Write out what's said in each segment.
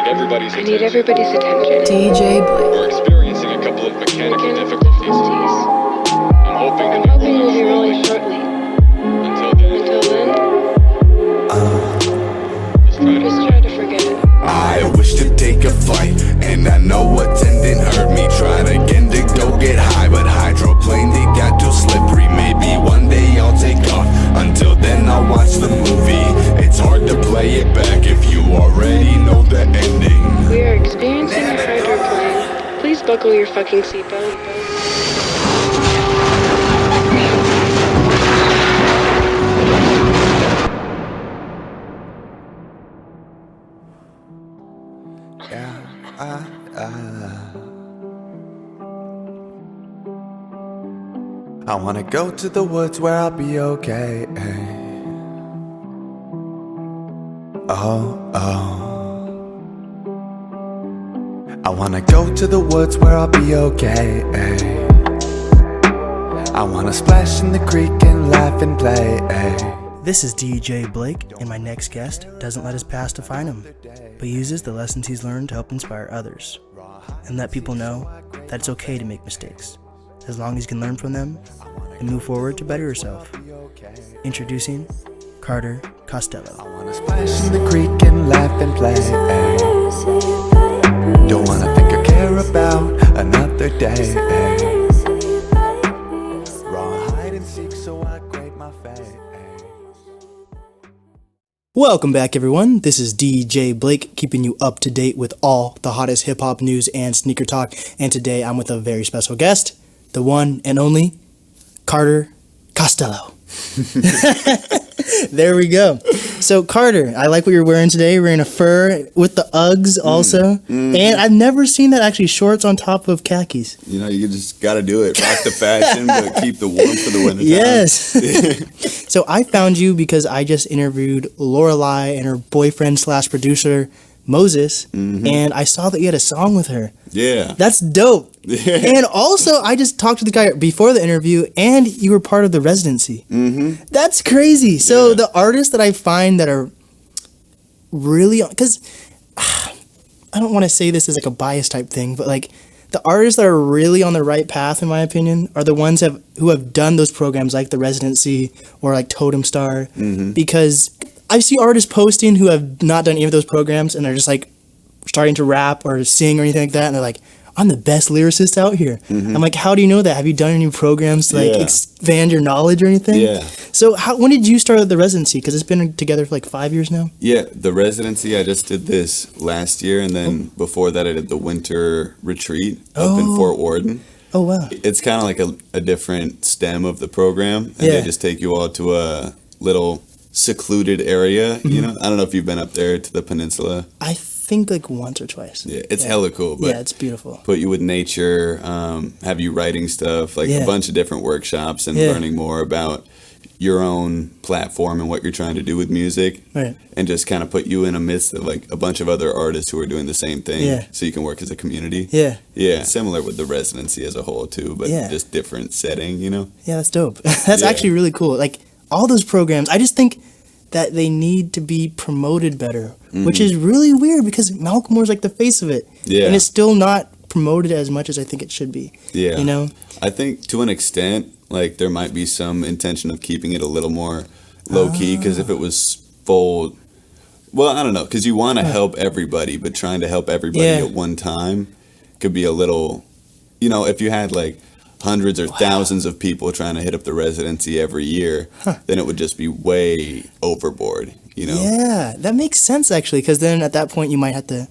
I need everybody's attention. DJ Blake. We're experiencing a couple of mechanical difficulties. I'm hoping We'll be rolling shortly. Until then, just try to forget it. I wish to take a flight, and I know attendant heard me. Tried again to go get high, but hydroplane, they got too slippery. Maybe one day I'll take off. Until then I'll watch the movie. It's hard to play it back if you already know the ending. We are experiencing a hydroplane. Please buckle your fucking seatbelt. I wanna go to the woods where I'll be okay. Oh. I wanna go to the woods where I'll be okay. I wanna splash in the creek and laugh and play. This is DJ Blake, and my next guest doesn't let his past define him, but uses the lessons he's learned to help inspire others, and let people know that it's okay to make mistakes, as long as you can learn from them and move forward to better yourself. Introducing Carter Costello. I wanna splash in the creek and laugh and play. Don't wanna think or care about another day. Raw hide and seek, so I grate my face. Welcome back, everyone. This is DJ Blake, keeping you up to date with all the hottest hip-hop news and sneaker talk. And today I'm with a very special guest, the one and only Carter Costello. There we go. So Carter, I like what you're wearing today. You're wearing a fur with the Uggs also. And I've never seen that, actually, shorts on top of khakis. You know, you just got to do it. Rock the fashion, but keep the warmth for the winter time. Yes. So I found you because I just interviewed Lorelai and her boyfriend/producer, Moses, and I saw that you had a song with her. Yeah. That's dope. And also, I just talked to the guy before the interview, and you were part of the Residency. That's crazy. So the artists that I find that are really, because I don't want to say this as like a bias type thing, but like the artists that are really on the right path, in my opinion, are the ones who have done those programs like the Residency or like Totem Star, because I see artists posting who have not done any of those programs and they're just like starting to rap or sing or anything like that, and they're like, I'm the best lyricist out here. I'm like, how do you know that? Have you done any programs to like expand your knowledge or anything? Yeah. So when did you start the Residency? Because it's been together for like 5 years now. Yeah, the Residency, I just did this last year, and then before that I did the winter retreat up in Fort Worden. Oh, wow. It's kind of like a different stem of the program, and they just take you all to a little secluded area, you know? I don't know if you've been up there to the peninsula. I think like once or twice. Yeah, it's hella cool. But yeah, it's beautiful. Put you with nature, have you writing stuff, like a bunch of different workshops and learning more about your own platform and what you're trying to do with music. Right. And just kind of put you in a midst of like a bunch of other artists who are doing the same thing, so you can work as a community. Yeah. Yeah, similar with the Residency as a whole too, but just different setting, you know? Yeah, that's dope. That's actually really cool. Like all those programs, I just think that they need to be promoted better, which is really weird because Malcolm Moore's like the face of it. Yeah. And it's still not promoted as much as I think it should be. Yeah. You know? I think to an extent, like there might be some intention of keeping it a little more low key, because if it was full, well, I don't know, because you want to help everybody, but trying to help everybody at one time could be a little, you know, if you had like hundreds or thousands of people trying to hit up the Residency every year, then it would just be way overboard, you know? Yeah, that makes sense actually, because then at that point you might have to,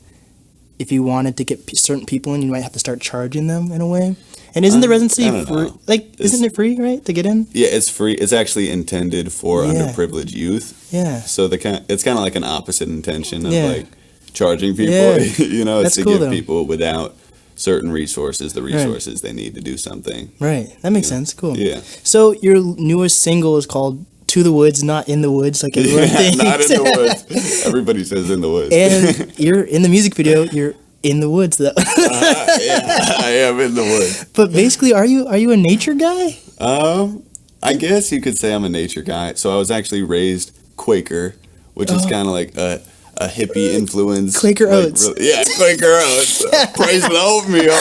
if you wanted to get certain people in, you might have to start charging them in a way. And isn't the Residency free? Like, isn't it free, right, to get in? Yeah, it's free. It's actually intended for underprivileged youth. Yeah. So it's kind of like an opposite intention of like charging people. You know, it's to give people without certain resources the resources they need to do something. Right. That makes sense. Cool. Yeah. So your newest single is called "To the Woods, Not in the Woods," like everyone thinks. Not in the woods. Everybody says in the woods. And you're in the music video. You're in the woods, though. Yeah, I am in the woods. But basically, are you a nature guy? I guess you could say I'm a nature guy. So I was actually raised Quaker, which is kind of like a hippie influence. Quaker Oats. Yeah, Quaker Oats. Praise the oatmeal.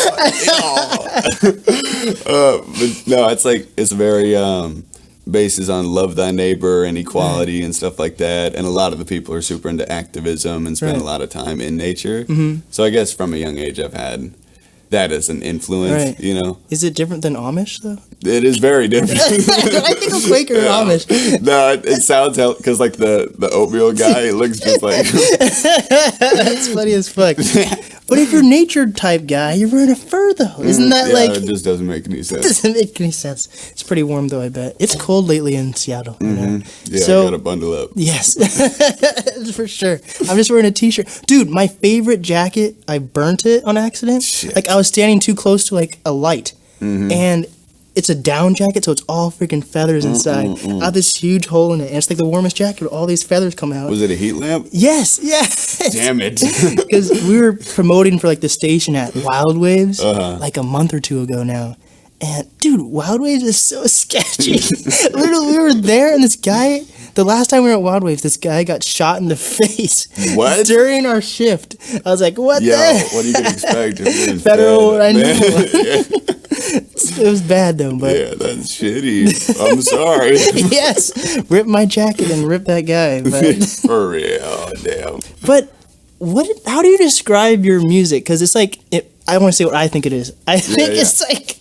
But no, it's very bases on love thy neighbor and equality and stuff like that. And a lot of the people are super into activism and spend a lot of time in nature. So I guess from a young age I've had that as an influence, you know. Is it different than Amish though? It is very different. I think of Quaker and Amish. No, it sounds because like the oatmeal guy, it looks just like. That's funny as fuck. But if you're a nature type guy, you're wearing a fur though. Isn't that it just doesn't make any sense. It doesn't make any sense. It's pretty warm though, I bet. It's cold lately in Seattle. You know? Yeah, so, I gotta bundle up. Yes, for sure. I'm just wearing a t-shirt. Dude, my favorite jacket, I burnt it on accident. Shit. Like I was standing too close to like a light. And it's a down jacket, so it's all freaking feathers inside. I have this huge hole in it, and it's like the warmest jacket with all these feathers come out. Was it a heat lamp? Yes. Damn it. Because we were promoting for like the station at Wild Waves like a month or two ago now. And dude, Wild Waves is so sketchy. Literally, we were there, and this guy, the last time we were at Wild Waves, this guy got shot in the face. What? During our shift. I was like, what Yo, the? what are you going to expect? If you're in Federal, Fed, I know. man? It was bad though, but Yeah, that's shitty. I'm sorry. yes, rip my jacket and rip that guy. But, For real, damn. but how do you describe your music? Because it's like, I want to say what I think it is. I think it's like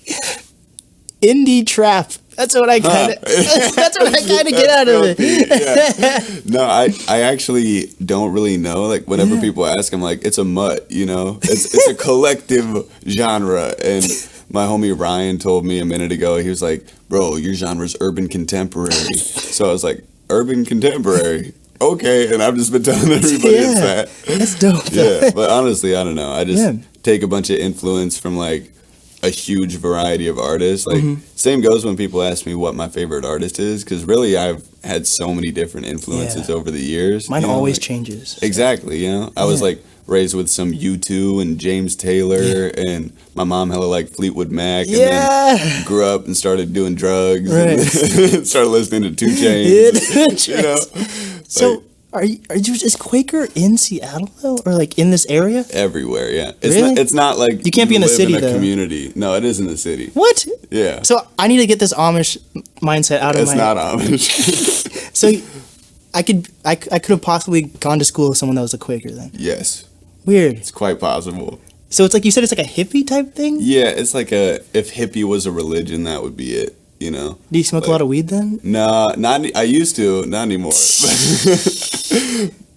indie trap. That's what I kind of. That's what I kind of get out of it. No, I actually don't really know. Like whenever people ask, I'm like, it's a mutt. You know, it's a collective genre. And my homie Ryan told me a minute ago. He was like, "Bro, your genre's urban contemporary." So I was like, "Urban contemporary." Okay, and I've just been telling everybody it's that. That's dope. Yeah, but honestly, I don't know. I just take a bunch of influence from like a huge variety of artists. Like same goes when people ask me what my favorite artist is, because really I've had so many different influences over the years. Mine always changes. Exactly, you know. I was like raised with some U2 and James Taylor, and my mom hella like Fleetwood Mac, and then grew up and started doing drugs, and started listening to 2 Chainz. You know. So are you is Quaker in Seattle though, or like in this area? Everywhere, yeah. It's not like you can't be in the live city in a though. community. No, it is in the city. What? Yeah. So I need to get this Amish mindset out of It's my. not Amish. So I could have possibly gone to school with someone that was a Quaker then. Yes, Weird. it's quite possible. So it's like you said, it's like a hippie type thing. Yeah, it's like if hippie was a religion, that would be it. You know. Do you smoke a lot of weed then? No, I used to, not anymore.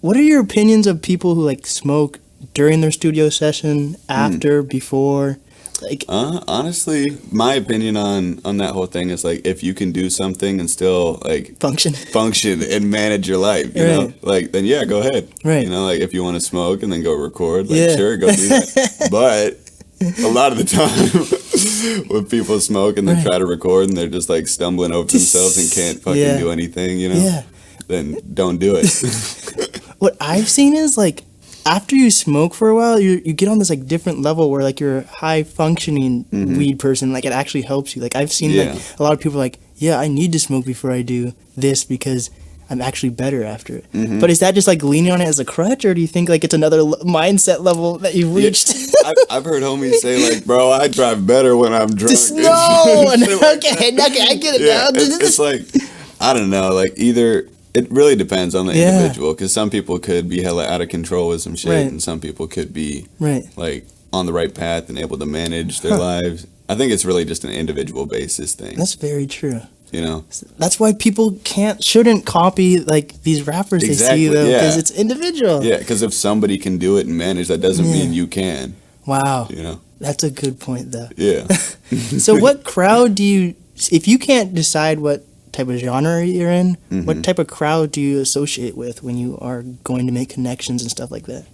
What are your opinions of people who like smoke during their studio session, after, before? Like, honestly, my opinion on that whole thing is like if you can do something and still like function and manage your life, you know, like then yeah, go ahead. Right. You know, like if you want to smoke and then go record, like sure, go do that. But a lot of the time when people smoke and they try to record and they're just like stumbling over themselves and can't fucking do anything, you know, then don't do it. What I've seen is like after you smoke for a while, you get on this like different level where like you're a high functioning weed person. Like it actually helps you. Like I've seen like a lot of people like, yeah, I need to smoke before I do this because I'm actually better after it. But is that just like leaning on it as a crutch, or do you think like it's another mindset level that you've reached? I've heard homies say like, bro, I drive better when I'm drunk. No, okay, I get it now. It's like, I don't know, like either. It really depends on the individual, because some people could be hella out of control with some shit, and some people could be like on the right path and able to manage their lives. I think it's really just an individual basis thing. That's very true. You know, that's why people shouldn't copy like these rappers they see though, because it's individual. Yeah, because if somebody can do it and manage, that doesn't mean you can. Wow, you know, that's a good point though. Yeah. So what crowd do you? If you can't decide what type of genre you're in, what type of crowd do you associate with when you are going to make connections and stuff like that?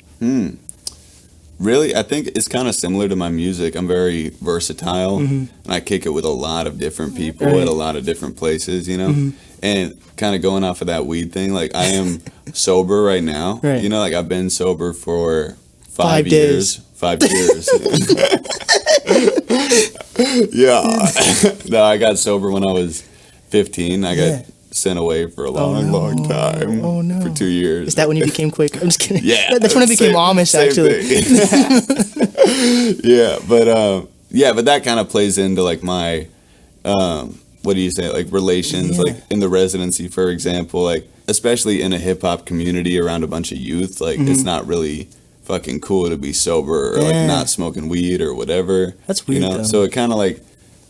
Really, I think it's kind of similar to my music. I'm very versatile, and I kick it with a lot of different people at a lot of different places, you know? And kind of going off of that weed thing, like I am sober right now. You know, like I've been sober for 5 years. 5 years. Yeah. No, I got sober when I was 15. I sent away for a long time. Oh, no. For 2 years. Is that when you became Quaker? I'm just kidding. Yeah. That's when I became Amish, actually. Yeah, but that kind of plays into like my, what do you say, like relations, like in the residency, for example, like especially in a hip hop community around a bunch of youth, like it's not really fucking cool to be sober or like not smoking weed or whatever. That's weird, though. So it kind of like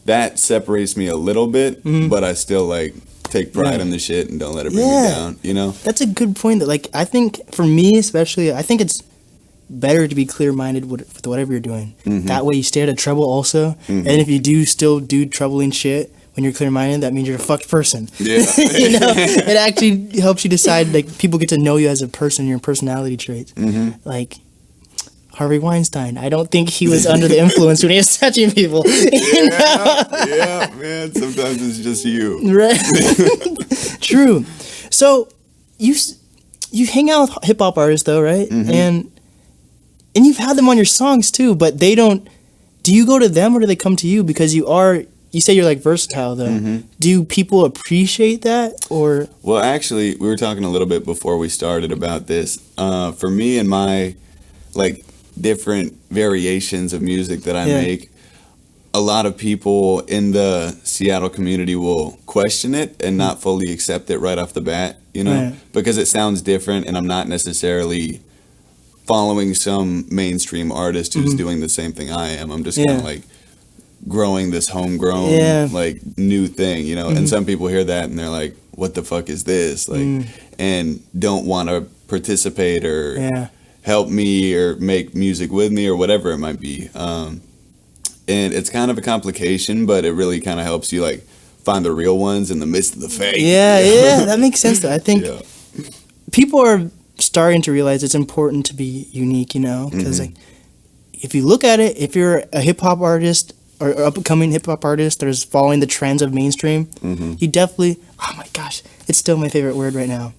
that separates me a little bit, but I still like take pride in the shit and don't let it bring me down, you know? That's a good point. That like I think for me especially, I think it's better to be clear-minded with whatever you're doing. That way you stay out of trouble also. And if you do still do troubling shit when you're clear-minded, that means you're a fucked person. Yeah. You know, it actually helps you decide, like, people get to know you as a person, your personality traits. Like Harvey Weinstein, I don't think he was under the influence when he was touching people. You know? Yeah, man, sometimes it's just you. Right. True. So you hang out with hip-hop artists though, right? And you've had them on your songs too, but they don't. Do you go to them or do they come to you? Because you say you're like versatile though. Do people appreciate that or? Well, actually, we were talking a little bit before we started about this. For me and my like different variations of music that I make, a lot of people in the Seattle community will question it and not fully accept it right off the bat, you know, because it sounds different and I'm not necessarily following some mainstream artist who's doing the same thing I am. I'm just kind of like growing this homegrown like new thing, you know. And some people hear that and they're like, what the fuck is this, like, and don't want to participate or help me or make music with me or whatever it might be. And it's kind of a complication, but it really kind of helps you like find the real ones in the midst of the fake. Yeah, that makes sense though. I think people are starting to realize it's important to be unique, you know, because like if you look at it, if you're a hip hop artist or upcoming hip hop artist that is following the trends of mainstream, you definitely, oh my gosh, it's still my favorite word right now.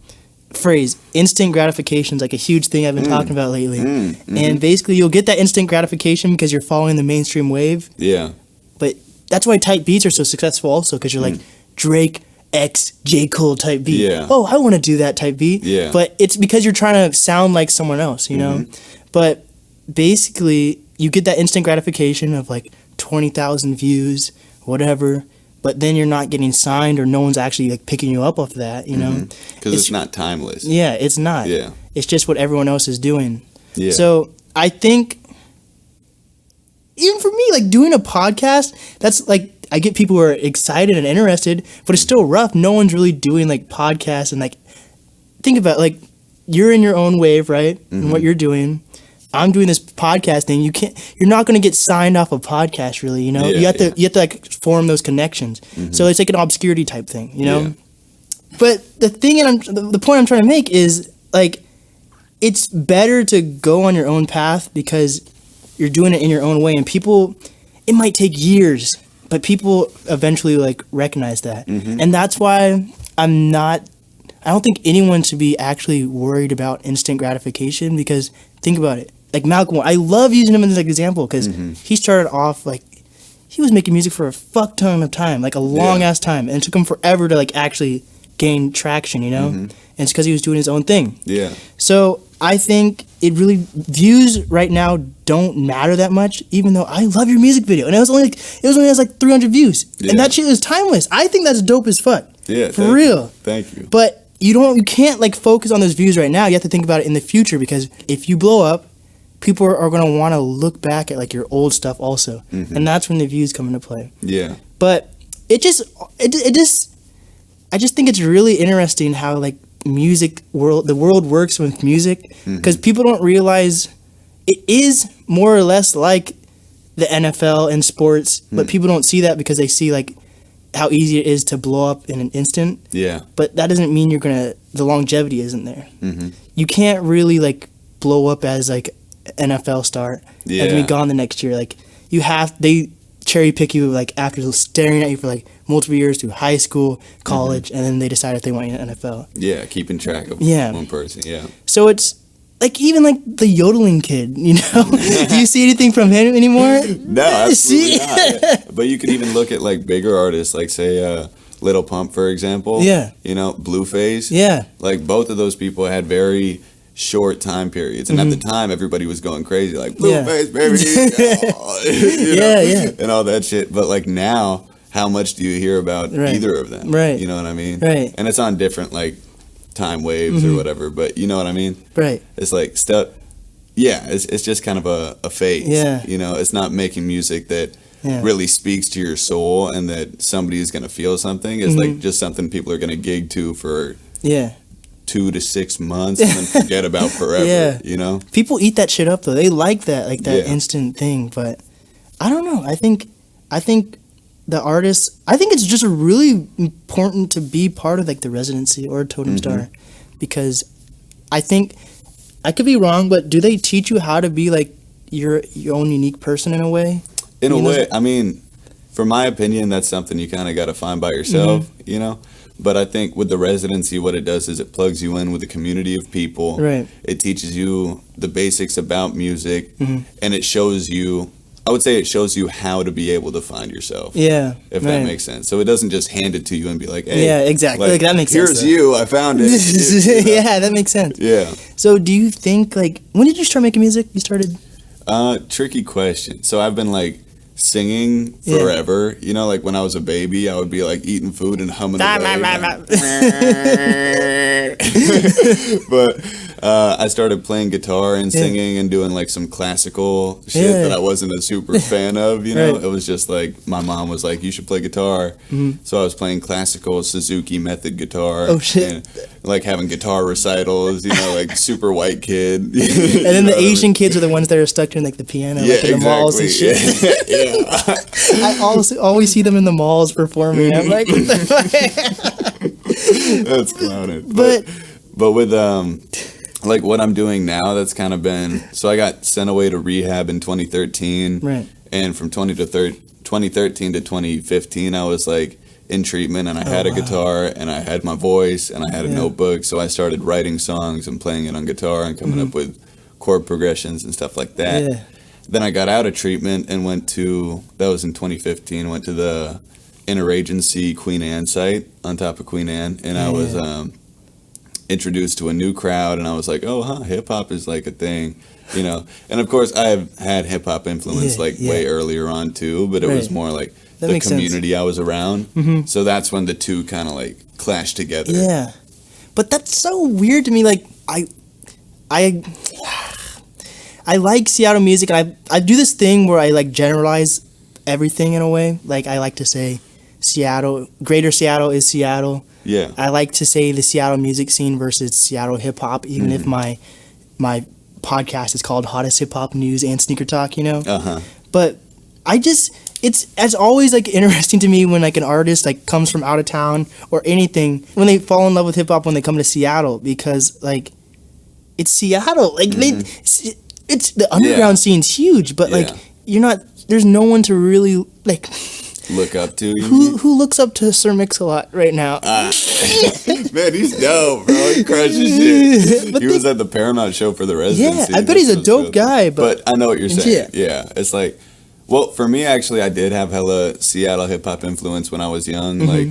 Phrase, instant gratification is like a huge thing I've been talking about lately. And basically you'll get that instant gratification because you're following the mainstream wave. Yeah. But that's why type beats are so successful also, because you're like Drake X J. Cole type beat. Yeah. Oh, I want to do that type beat. Yeah. But it's because you're trying to sound like someone else, you know? But basically you get that instant gratification of like 20,000 views, whatever. But then you're not getting signed or no one's actually like picking you up off that, you know? Because it's not timeless. Yeah, it's not. Yeah. It's just what everyone else is doing. Yeah. So I think even for me, like doing a podcast, that's like, I get people who are excited and interested, but it's still rough. No one's really doing like podcasts and like, think about like, you're in your own wave, right? And what you're doing. I'm doing this podcast thing. You're not going to get signed off a podcast really, you know? You have to like form those connections. So it's like an obscurity type thing, you know? But the thing, the point I'm trying to make is like, it's better to go on your own path because you're doing it in your own way, and people, it might take years, but people eventually like recognize that. And that's why I don't think anyone should be actually worried about instant gratification, because think about it. Like Malcolm, I love using him as an example because he started off like, he was making music for a fuck ton of time, like a long ass time, and it took him forever to like actually gain traction, you know? And it's because he was doing his own thing. Yeah. So I think it really, views right now don't matter that much, even though I love your music video, and it only has like 300 views, and that shit is timeless. I think that's dope as fuck. Yeah, for real. Thank you. But you can't like focus on those views right now. You have to think about it in the future, because if you blow up, people are going to want to look back at like your old stuff also. And that's when the views come into play. Yeah. But I just think it's really interesting how like the world works with music, because people don't realize it is more or less like the NFL and sports, but people don't see that because they see like how easy it is to blow up in an instant. Yeah. But that doesn't mean the longevity isn't there. You can't really like blow up as like NFL star and be gone the next year. Like they cherry pick you like after staring at you for like multiple years through high school, college, and then they decide if they want you in the NFL. Yeah, keeping track of one person. Yeah. So it's like even like the yodeling kid, you know? Do you see anything from him anymore? No, absolutely not. But you could even look at like bigger artists, like say Lil Pump, for example. Yeah. You know, Blueface. Yeah. Like, both of those people had very short time periods. And at the time, everybody was going crazy. Like, Blueface, baby. You know? Yeah. And all that shit. But, like, now, how much do you hear about either of them? Right. You know what I mean? Right. And it's on different, like, time waves or whatever. But you know what I mean? Right. It's like stuff. Yeah, it's just kind of a phase. Yeah. You know, it's not making music that really speaks to your soul and that somebody is going to feel something. It's like just something people are going to gig to for 2 to 6 months and then forget about forever. You know? People eat that shit up though. They like that, like that instant thing. But I don't know. I think the artists, I think it's just really important to be part of like the Residency or Totem Star, because I think, I could be wrong, but do they teach you how to be like your own unique person in a way? In a way, I mean, for my opinion, that's something you kind of got to find by yourself, you know? But I think with the Residency, what it does is it plugs you in with a community of people. Right. It teaches you the basics about music, and it shows you, I would say it shows you how to be able to find yourself. Yeah. If that makes sense. So it doesn't just hand it to you and be like, hey. Yeah, exactly. Like, that makes sense. Here's you, I found it. You know? Yeah, that makes sense. Yeah. So do you think, like, when did you start making music? You started? Tricky question. So I've been like singing forever. You know, like when I was a baby, I would be like eating food and humming away. But I started playing guitar and singing and doing like some classical shit that I wasn't a super fan of, you know? It was just like, my mom was like, you should play guitar. So I was playing classical Suzuki method guitar. Oh, shit. And, like having guitar recitals, you know, like super white kid. And then the Asian kids are the ones that are stuck doing like the piano, like in the malls and shit. I always see them in the malls performing. I'm like, what the fuck? That's clowning. But with like what I'm doing now, that's kind of been, so I got sent away to rehab in 2013. Right. And from 2013 to 2015, I was like in treatment, and I had a guitar and I had my voice and I had a notebook. So I started writing songs and playing it on guitar and coming up with chord progressions and stuff like that. Yeah. Then I got out of treatment and that was in 2015, went to the interagency Queen Anne site on top of Queen Anne, and I was introduced to a new crowd, and I was like, oh, hip hop is like a thing, you know. And of course, I have had hip hop influence way earlier on too, but it was more like the community I was around. So that's when the two kind of like clashed together. Yeah, but that's so weird to me. Like I like Seattle music, and I do this thing where I like generalize everything in a way. Like I like to say Greater Seattle is Seattle. Yeah. I like to say the Seattle music scene versus Seattle hip hop, even if my podcast is called Hottest Hip Hop News and Sneaker Talk, you know? But it's always like interesting to me when like an artist like comes from out of town or anything, when they fall in love with hip hop when they come to Seattle, because like it's Seattle. Like it's the underground scene's huge, but like there's no one to really like look up to. Who looks up to Sir Mix-a-Lot right now? Man, he's dope, bro. He crushes shit. He was at the Paramount show for the Residency. Yeah, I bet he's a dope guy. But I know what you're saying. Yeah, it's like, well, for me, actually, I did have hella Seattle hip-hop influence when I was young. Like,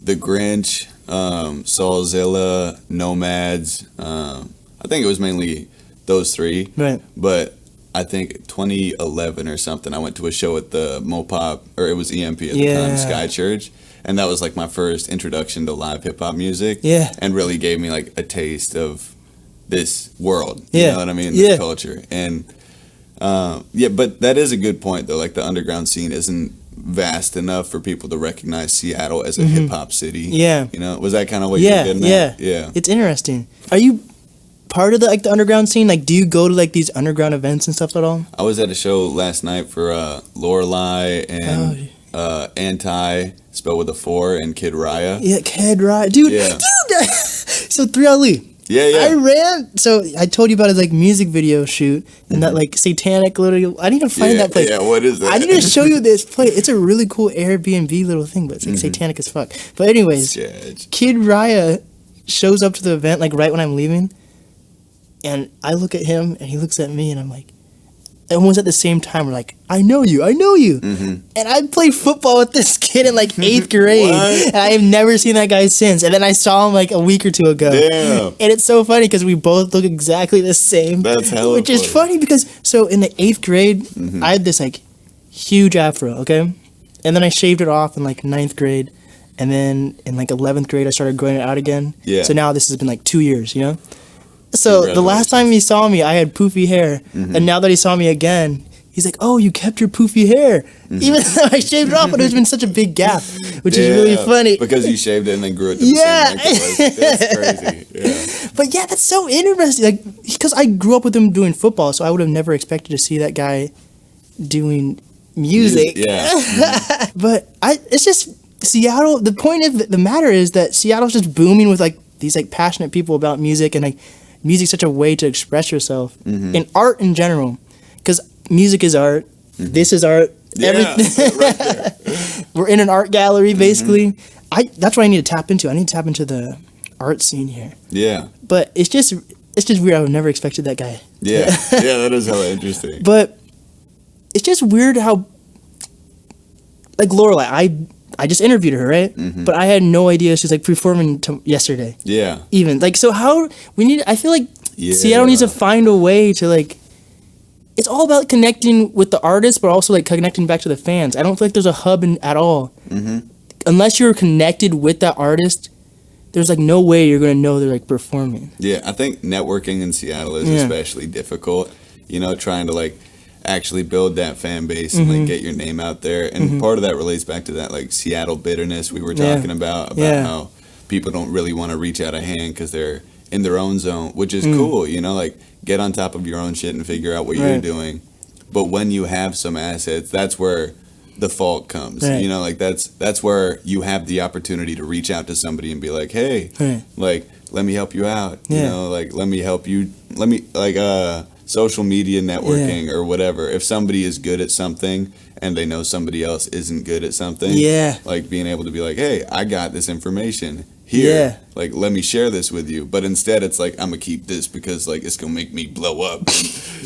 The Grinch, Soulzilla, Nomads. I think it was mainly those three. Right. But I think 2011 or something, I went to a show at the Mopop, or it was EMP at the time, Sky Church. And that was like my first introduction to live hip hop music. Yeah. And really gave me like a taste of this world. You know what I mean? This culture. And but that is a good point though. Like the underground scene isn't vast enough for people to recognize Seattle as a hip hop city. Yeah. You know, was that kind of what you were getting at? Yeah. It's interesting. Are you part of the underground scene? Like, do you go to like these underground events and stuff at all? I was at a show last night for Lorelei and Anti, spelled with a 4, and Kid Raya. Yeah, Kid Raya, dude. Yeah. So 3 Ali. Yeah. So I told you about his like music video shoot and that like satanic little. I need to find that place. Yeah, what is that? I need to show you this place. It's a really cool Airbnb little thing, but it's like satanic as fuck. But anyways, Kid Raya shows up to the event like right when I'm leaving. And I look at him, and he looks at me, and I'm like, almost at the same time, we're like, I know you. And I played football with this kid in like 8th grade. And I have never seen that guy since. And then I saw him like a week or two ago. Damn. And it's so funny because we both look exactly the same. That's hella Which is funny because, so in the 8th grade, I had this like huge afro, okay? And then I shaved it off in like 9th grade. And then in like 11th grade, I started growing it out again. Yeah. So now this has been like 2 years, you know? So the last time he saw me, I had poofy hair. And now that he saw me again, he's like, oh, you kept your poofy hair. Even though I shaved it off, but there's been such a big gap, which is really funny. Because you shaved it and then grew it to the same length. That's crazy. Yeah. But yeah, that's so interesting. Like, because I grew up with him doing football, so I would have never expected to see that guy doing music. Yeah. But it's just Seattle. The point of the matter is that Seattle's just booming with like these like passionate people about music, and like music's such a way to express yourself in art in general. Because music is art. This is art. Everything. Right there. We're in an art gallery, basically. That's what I need to tap into. I need to tap into the art scene here. Yeah. But it's just weird. I would never expected that guy. Yeah. Yeah, that is hella interesting. But it's just weird how, like Lorelai, I just interviewed her, right? But I had no idea she was like performing yesterday. Yeah. Even like, so how I feel like Seattle needs to find a way to like, it's all about connecting with the artist, but also like connecting back to the fans. I don't feel like there's a hub at all. Unless you're connected with that artist, there's like no way you're gonna know they're like performing. Yeah, I think networking in Seattle is especially difficult. You know, trying to like actually build that fan base and like get your name out there. And part of that relates back to that like Seattle bitterness we were talking about how people don't really want to reach out a hand because they're in their own zone, which is cool. You know, like get on top of your own shit and figure out what you're doing. But when you have some assets, that's where the fault comes. You know, like that's where you have the opportunity to reach out to somebody and be like, hey, like let me help you out. You know, like let me help you. Let me like social media networking or whatever. If somebody is good at something and they know somebody else isn't good at something, like being able to be like, hey, I got this information here, like let me share this with you. But instead it's like, I'm gonna keep this because like it's gonna make me blow up.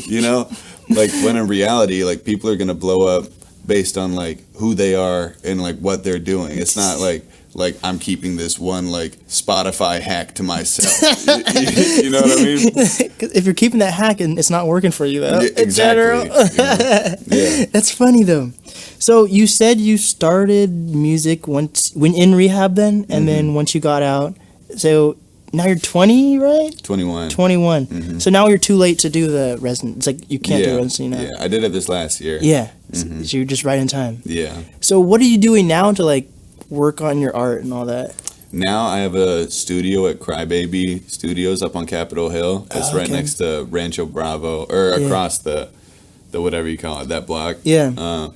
You know, like when in reality like people are gonna blow up based on like who they are and like what they're doing. It's not like I'm keeping this one like Spotify hack to myself. You know what I mean? If you're keeping that hack and it's not working for you though, exactly. In general. That's funny though. So you said you started music when in rehab then, and then once you got out. So now you're 20, right? 21. 21. So now you're too late to do the residency. It's like you can't do residency now. Yeah, I did it this last year. Yeah. So you're just right in time. Yeah. So what are you doing now to like work on your art and all that? Now I have a studio at Crybaby Studios up on Capitol Hill. It's right next to Rancho Bravo, or across the whatever you call it, that block. Yeah.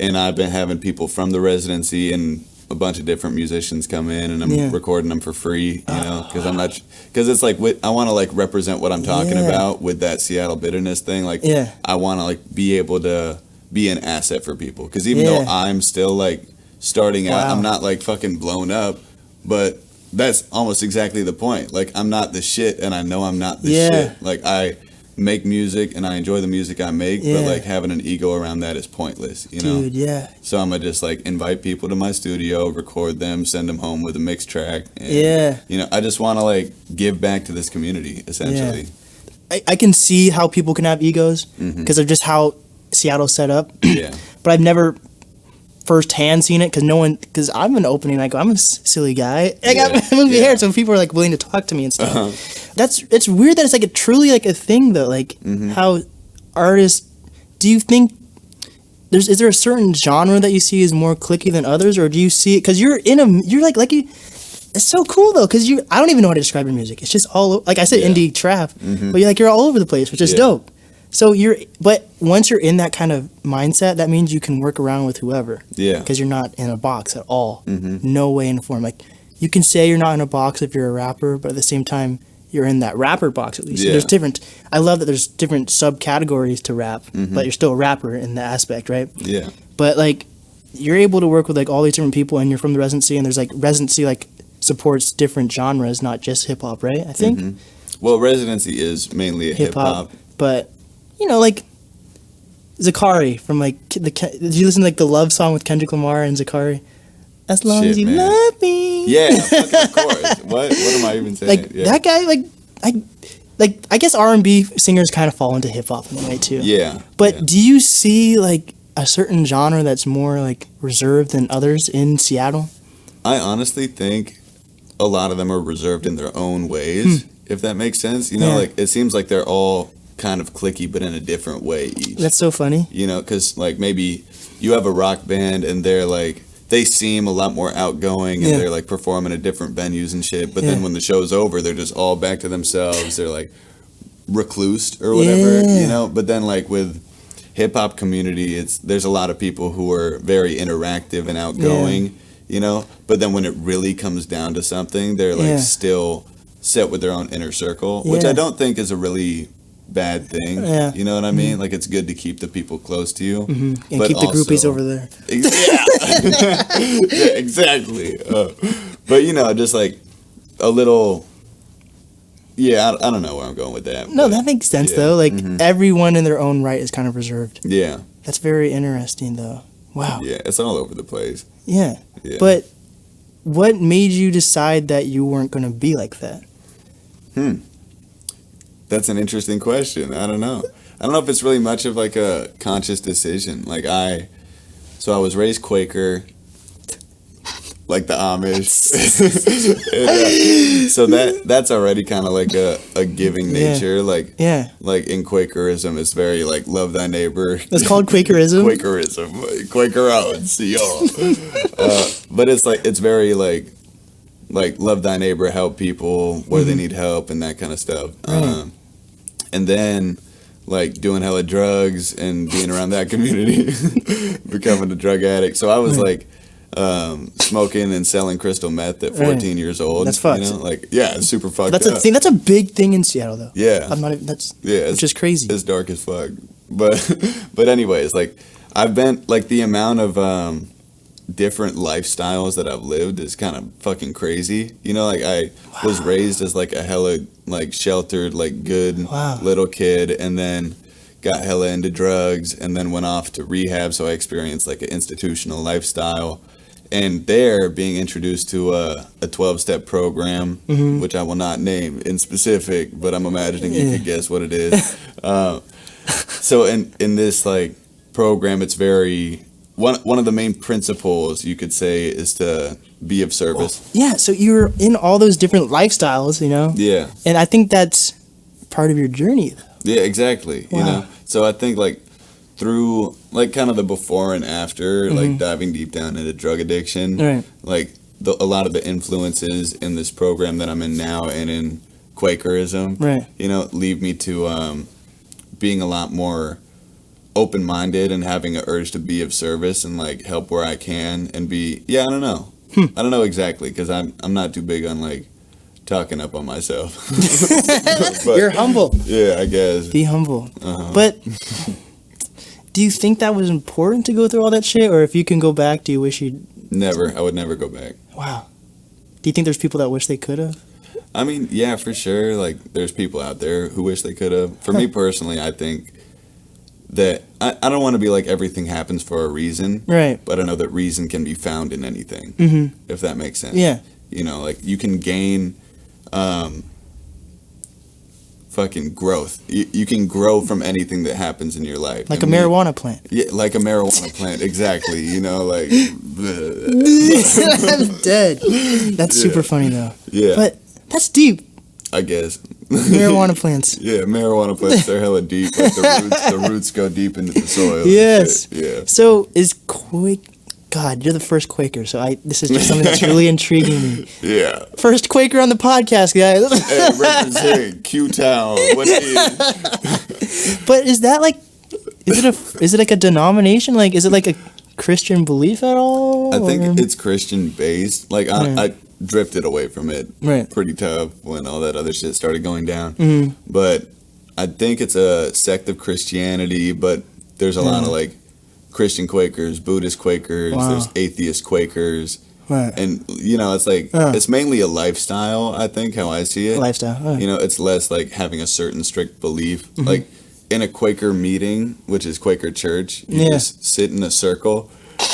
And I've been having people from the residency and a bunch of different musicians come in, and I'm recording them for free, you know, because it's like I want to like represent what I'm talking about with that Seattle bitterness thing. Like, I want to like be able to be an asset for people, because even though I'm still like starting out, I'm not like fucking blown up, but that's almost exactly the point. Like, I'm not the shit, and I know I'm not the shit. Like, I make music and I enjoy the music I make, but like having an ego around that is pointless, you know? Dude, so I'm gonna just like invite people to my studio, record them, send them home with a mixed track, and, you know, I just want to like give back to this community essentially. I can see how people can have egos because of just how Seattle's set up. But I've never firsthand seen it because I'm an opening. I'm a silly guy. I got movie hair, so people are like willing to talk to me and stuff. It's weird that it's like truly like a thing though. Like how artists. Do you think is there a certain genre that you see is more clicky than others, or do you see it because you're it's so cool though, because I don't even know how to describe your music. It's just all like I said, indie trap, but you're all over the place, which is dope. So but once you're in that kind of mindset, that means you can work around with whoever. Yeah. Because you're not in a box at all. No way in form. Like, you can say you're not in a box if you're a rapper, but at the same time, you're in that rapper box at least. Yeah. I love that there's different subcategories to rap, but you're still a rapper in that aspect, right? Yeah. But like, you're able to work with like all these different people, and you're from the residency, and there's like residency like supports different genres, not just hip hop, right? I think. Well, residency is mainly a hip hop, but you know, like Zakari from like did you listen to like the love song with Kendrick Lamar and Zakari? As long as you man. love me. Yeah, fucking of course. What am I even saying? Like that guy, I guess R&B singers kind of fall into hip hop in a way too. Yeah. But do you see like a certain genre that's more like reserved than others in Seattle? I honestly think a lot of them are reserved in their own ways, if that makes sense. You know, like it seems like they're all kind of cliquey, but in a different way each. That's so funny. You know, because like maybe you have a rock band and they're like, they seem a lot more outgoing and they're like performing at different venues and shit. But then when the show's over, they're just all back to themselves. They're like reclused or whatever, you know. But then like with hip hop community, there's a lot of people who are very interactive and outgoing, you know. But then when it really comes down to something, they're like still set with their own inner circle, which I don't think is a really bad thing. You know what I mean? Like it's good to keep the people close to you, and but keep the groupies over there. Yeah, exactly. But you know, just like a little. Yeah, I don't know where I'm going with that. No, but, that makes sense though. Like everyone in their own right is kind of reserved. Yeah. That's very interesting though. Wow. Yeah, it's all over the place. Yeah. But what made you decide that you weren't going to be like that? That's an interesting question. I don't know. I don't know if it's really much of like a conscious decision. Like I was raised Quaker, like the Amish. And, so that's already kind of like a giving nature. Like in Quakerism, it's very like love thy neighbor. It's called Quakerism. Quakerism, Quaker out, see y'all. But it's like it's very like love thy neighbor, help people where they need help, and that kind of stuff. And then like doing hella drugs and being around that community, becoming a drug addict. So I was like smoking and selling crystal meth at 14 years old. That's fucked. You know? Like it's super fucked. That's up. a thing. That's a big thing in Seattle though. Yeah. I'm not even, that's it's just crazy. It's dark as fuck. But anyways, like I've been like the amount of different lifestyles that I've lived is kind of fucking crazy. You know, like I was raised as like a hella like sheltered, like good little kid, and then got hella into drugs, and then went off to rehab. So I experienced like an institutional lifestyle, and there being introduced to a 12-step program, which I will not name in specific, but I'm imagining you could guess what it is. So in this like program, it's very one of the main principles you could say is to be of service. Yeah, so you're in all those different lifestyles, you know? Yeah. And I think that's part of your journey though. Yeah, exactly. Wow. You know? So I think like through like kind of the before and after, like diving deep down into drug addiction, like a lot of the influences in this program that I'm in now and in Quakerism, you know, lead me to being a lot more open-minded and having an urge to be of service and like help where I can and be I don't know I don't know exactly because I'm not too big on like talking up on myself. But, you're humble. Yeah, I guess. Be humble. But do you think that was important to go through all that shit, or if you can go back, do you wish you'd never? I would never go back. Wow. Do you think there's people that wish they could have? I mean, yeah, for sure. Like there's people out there who wish they could have. For me personally, I think that I don't want to be like everything happens for a reason, but I know that reason can be found in anything, if that makes sense. Yeah, you know, like you can gain fucking growth. You can grow from anything that happens in your life, like a marijuana plant. Yeah, like a marijuana plant, exactly. You know, like I'm dead. That's super funny though. Yeah, but that's deep. I guess. Marijuana plants. Yeah, marijuana plants, they're hella deep. Like the roots go deep into the soil. Yes. Yeah. So is God, you're the first Quaker, so this is just something that's really intriguing me. Yeah. First Quaker on the podcast, guys. Hey, represent Q-Town. What it is. But is that like, is it like a denomination? Like, is it like a Christian belief at all? I think it's Christian based. Like, I drifted away from it pretty tough when all that other shit started going down. But I think it's a sect of Christianity, but there's a lot of like Christian Quakers, Buddhist Quakers, there's atheist Quakers. And, you know, it's like, it's mainly a lifestyle, I think, how I see it. Lifestyle. You know, it's less like having a certain strict belief. Like, in a Quaker meeting, which is Quaker church, you just sit in a circle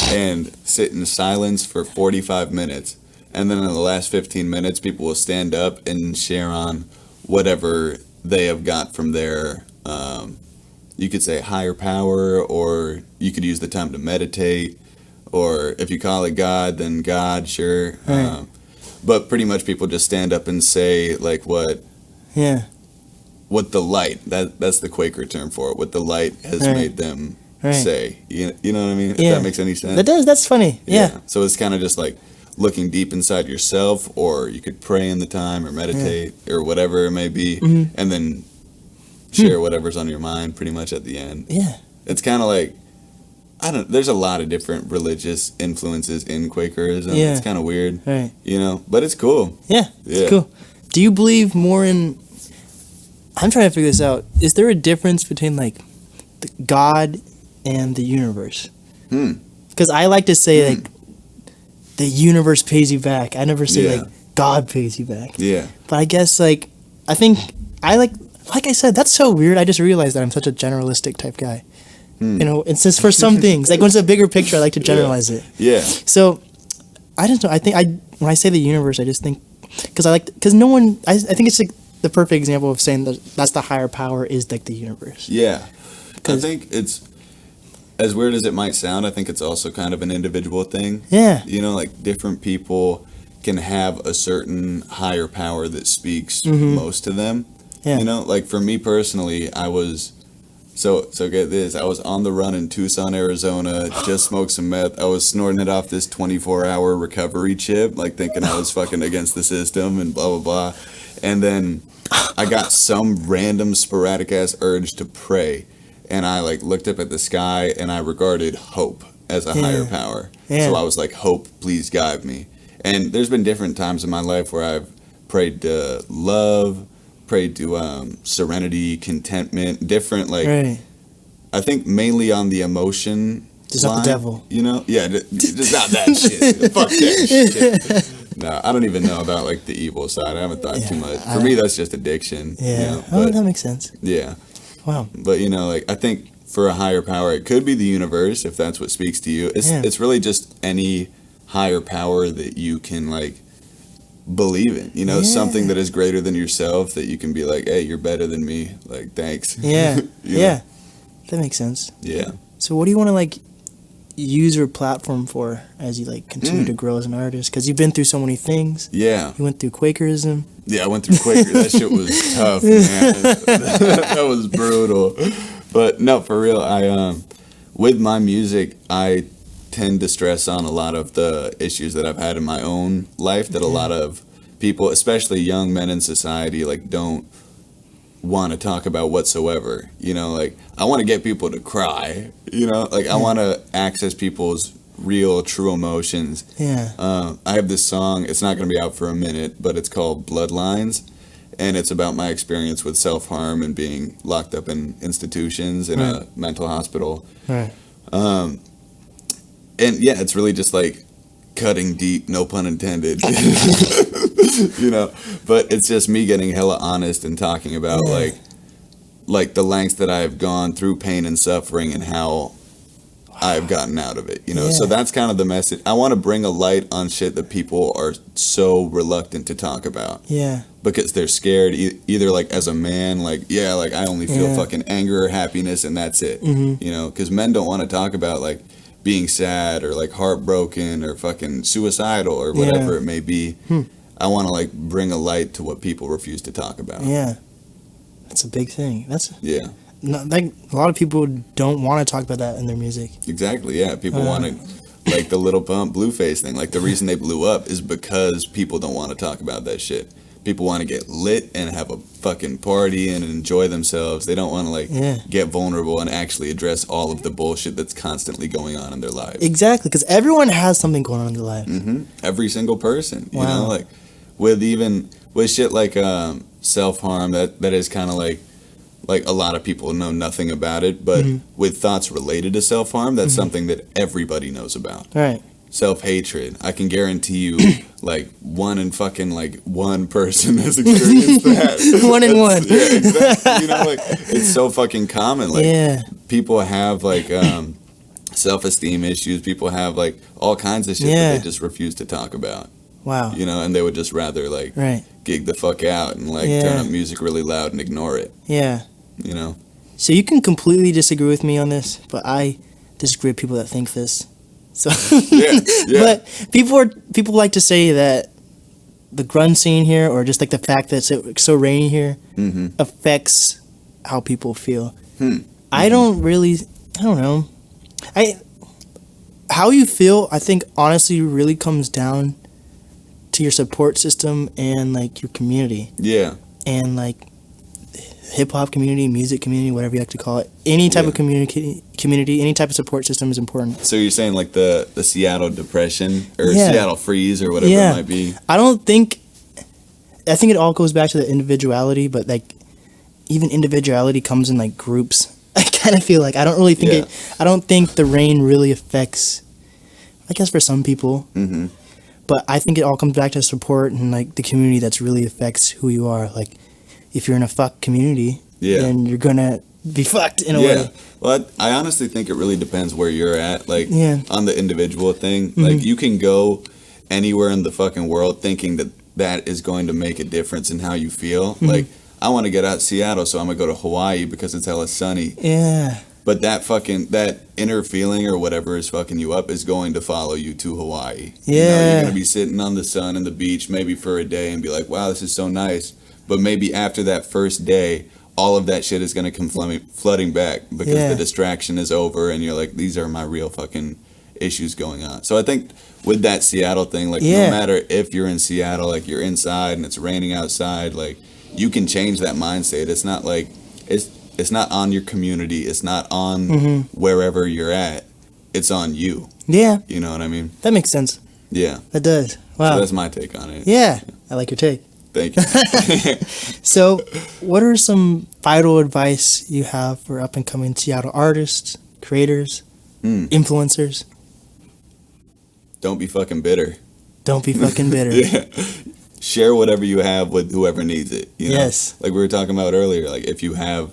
and sit in silence for 45 minutes. And then in the last 15 minutes, people will stand up and share on whatever they have got from their, you could say higher power, or you could use the time to meditate, or if you call it God, then God, sure. Right. But pretty much people just stand up and say like what the light, that's the Quaker term for it, what the light has made them say. You know what I mean? If that makes any sense. That does. That's funny. Yeah. So it's kind of just like looking deep inside yourself, or you could pray in the time or meditate or whatever it may be, and then share whatever's on your mind pretty much at the end. Yeah. It's kind of like, there's a lot of different religious influences in Quakerism. Yeah. It's kind of weird. Right. But it's cool. Yeah. It's cool. Do you believe more in, I'm trying to figure this out. Is there a difference between like God and the universe? Because I like to say like the universe pays you back. I never say like God pays you back. Yeah. But I guess like, I think I like I said, that's so weird. I just realized that I'm such a generalistic type guy. You know, and since for some things, like when it's a bigger picture, I like to generalize it. Yeah. So I don't know. I think when I say the universe, I just think because no one. I think it's like the perfect example of saying that's the higher power is like the universe. Yeah. I think it's, as weird as it might sound, I think it's also kind of an individual thing. Yeah. You know, like different people can have a certain higher power that speaks most to them. Yeah. You know, like for me personally, I was. So get this, I was on the run in Tucson, Arizona, just smoked some meth. I was snorting it off this 24-hour recovery chip, like thinking I was fucking against the system and blah, blah, blah. And then I got some random sporadic-ass urge to pray. And I like looked up at the sky and I regarded hope as a higher power. Yeah. So I was like, hope, please guide me. And there's been different times in my life where I've prayed to love, prayed to serenity, contentment, different like I think mainly on the emotion just line, not the devil, you know. Just not that shit. Fuck that shit. No, I don't even know about like the evil side. I haven't thought too much. For me, that's just addiction. Yeah, you know? But, that makes sense. Yeah. Wow. But you know, like I think for a higher power, it could be the universe if that's what speaks to you. It's really just any higher power that you can like believe in, you know, something that is greater than yourself, that you can be like, hey, you're better than me, like thanks. Yeah. Yeah, that makes sense. Yeah. So what do you want to like use your platform for as you like continue to grow as an artist? Because you've been through so many things. Yeah. You went through Quakerism. Yeah, I went through Quaker. That shit was tough, man. That was brutal. But no, for real, I with my music, I tend to stress on a lot of the issues that I've had in my own life that a lot of people, especially young men in society, like don't want to talk about whatsoever. You know, like I want to get people to cry, you know, like I want to access people's real, true emotions. Yeah. I have this song, it's not going to be out for a minute, but it's called Bloodlines. And it's about my experience with self-harm and being locked up in institutions in a mental hospital. Right. And yeah, it's really just like cutting deep, no pun intended, you know, but it's just me getting hella honest and talking about like the lengths that I've gone through pain and suffering and how I've gotten out of it, you know? Yeah. So that's kind of the message. I want to bring a light on shit that people are so reluctant to talk about. Yeah. Because they're scared, either like as a man, like, yeah, like I only feel fucking anger or happiness and that's it, you know? Because men don't want to talk about like being sad or like heartbroken or fucking suicidal or whatever it may be. I want to like bring a light to what people refuse to talk about. Yeah. That's a big thing. Like a lot of people don't want to talk about that in their music. Exactly, yeah. People want to, like the Little Pump Blueface thing. Like the reason they blew up is because people don't want to talk about that shit. People want to get lit and have a fucking party and enjoy themselves. They don't want to like get vulnerable and actually address all of the bullshit that's constantly going on in their lives. Exactly, because everyone has something going on in their life. Every single person, you know, like with shit like self-harm that is kind of like a lot of people know nothing about it, but with thoughts related to self-harm, that's something that everybody knows about. Right. self-hatred. I can guarantee you, like, one in fucking, like, one person has experienced that. One in one. Yeah, exactly. You know, like, it's so fucking common. Like, people have, like, self-esteem issues. People have, like, all kinds of shit that they just refuse to talk about. Wow. You know, and they would just rather, like, gig the fuck out and, like, turn up music really loud and ignore it. Yeah. You know? So you can completely disagree with me on this, but I disagree with people that think this. So, but people like to say that the grunge scene here, or just like the fact that it's so rainy here, affects how people feel. I don't know. How you feel, I think, honestly, really comes down to your support system and like your community. Yeah. And like hip hop community, music community, whatever you like to call it. Any type of community, any type of support system is important. So you're saying like the Seattle depression or Seattle freeze or whatever it might be? I think it all goes back to the individuality, but like even individuality comes in like groups. I kind of feel like I don't really think I don't think the rain really affects, I guess for some people, but I think it all comes back to support and like the community that's really affects who you are. Like if you're in a fuck community, then you're gonna be fucked in a way. Well, I honestly think it really depends where you're at, like on the individual thing. Like you can go anywhere in the fucking world thinking that is going to make a difference in how you feel. Like I want to get out of Seattle, so I'm gonna go to Hawaii because it's hella sunny. Yeah. But that inner feeling or whatever is fucking you up is going to follow you to Hawaii. Yeah. You know, you're gonna be sitting on the sun and the beach maybe for a day and be like, wow, this is so nice. But maybe after that first day, all of that shit is gonna come flooding back because the distraction is over and you're like, these are my real fucking issues going on. So I think with that Seattle thing, like no matter if you're in Seattle, like you're inside and it's raining outside, like you can change that mindset. It's not like it's not on your community. It's not on wherever you're at. It's on you. Yeah. You know what I mean? That makes sense. Yeah. That does. Wow. So that's my take on it. Yeah. I like your take. Thank you. So, what are some vital advice you have for up and coming Seattle artists, creators, influencers? Don't be fucking bitter. Don't be fucking bitter. Share whatever you have with whoever needs it. You know? Yes. Like we were talking about earlier, like if you have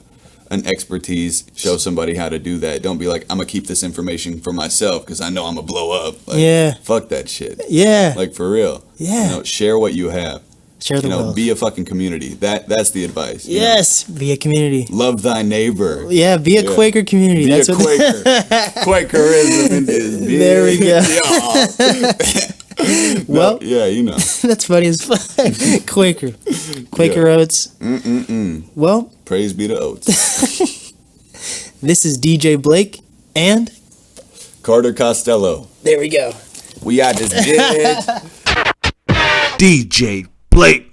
an expertise, show somebody how to do that. Don't be like, I'm gonna keep this information for myself because I know I'm gonna blow up. Like, fuck that shit. Yeah. Like for real. Yeah. You know, share what you have. Share the wealth. Be a fucking community. That's the advice. Yes. Be a community. Love thy neighbor. Yeah. Be a Quaker community. That's a Quaker. Quakerism is big. There we go. Well, yeah, you know. That's funny as fuck. Quaker oats. Well, praise be to oats. This is DJ Blake and Carter Costello. There we go. We out this bitch. DJ Blake.